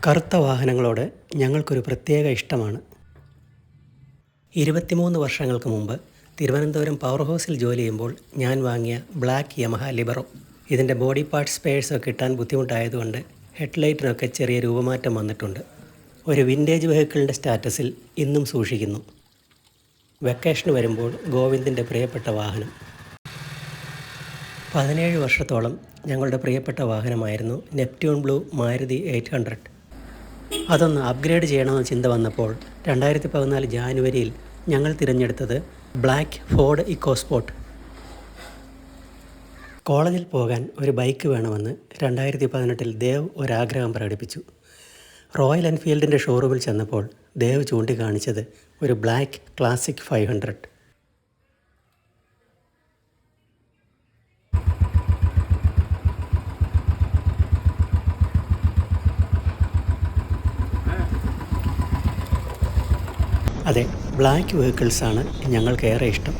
കറുത്ത വാഹനങ്ങളോട് ഞങ്ങൾക്കൊരു പ്രത്യേക ഇഷ്ടമാണ്. 23 വർഷങ്ങൾക്ക് മുമ്പ് തിരുവനന്തപുരം പവർ ഹൗസിൽ ജോലി ചെയ്യുമ്പോൾ ഞാൻ വാങ്ങിയ ബ്ലാക്ക് യമഹ ലിബറോ. ഇതിൻ്റെ ബോഡി പാർട്സ് സ്പെയർസൊക്കെ കിട്ടാൻ ബുദ്ധിമുട്ടായതുകൊണ്ട് ഹെഡ്ലൈറ്റിനൊക്കെ ചെറിയ രൂപമാറ്റം വന്നിട്ടുണ്ട്. ഒരു വിൻറ്റേജ് വെഹിക്കിളിൻ്റെ സ്റ്റാറ്റസിൽ ഇന്നും സൂക്ഷിക്കുന്നു. വെക്കേഷന് വരുമ്പോൾ ഗോവിന്ദിൻ്റെ പ്രിയപ്പെട്ട വാഹനം. 17 വർഷത്തോളം ഞങ്ങളുടെ പ്രിയപ്പെട്ട വാഹനമായിരുന്നു നെപ്റ്റ്യൂൺ ബ്ലൂ മാരുതി 800. അതൊന്ന് അപ്ഗ്രേഡ് ചെയ്യണമെന്ന് ചിന്ത വന്നപ്പോൾ 2014 ജാനുവരിയിൽ ഞങ്ങൾ തിരഞ്ഞെടുത്തത് ബ്ലാക്ക് ഫോർഡ് ഇക്കോസ്പോർട്ട്. കോളേജിൽ പോകാൻ ഒരു ബൈക്ക് വേണമെന്ന് 2018 ദേവ് ഒരാഗ്രഹം പ്രകടിപ്പിച്ചു. റോയൽ എൻഫീൽഡിൻ്റെ ഷോറൂമിൽ ചെന്നപ്പോൾ ദേവ് ചൂണ്ടിക്കാണിച്ചത് ഒരു ബ്ലാക്ക് ക്ലാസിക് 500. അതെ, ബ്ലാക്ക് വെഹിക്കിൾസാണ് ഞങ്ങൾക്കേറെ ഇഷ്ടം.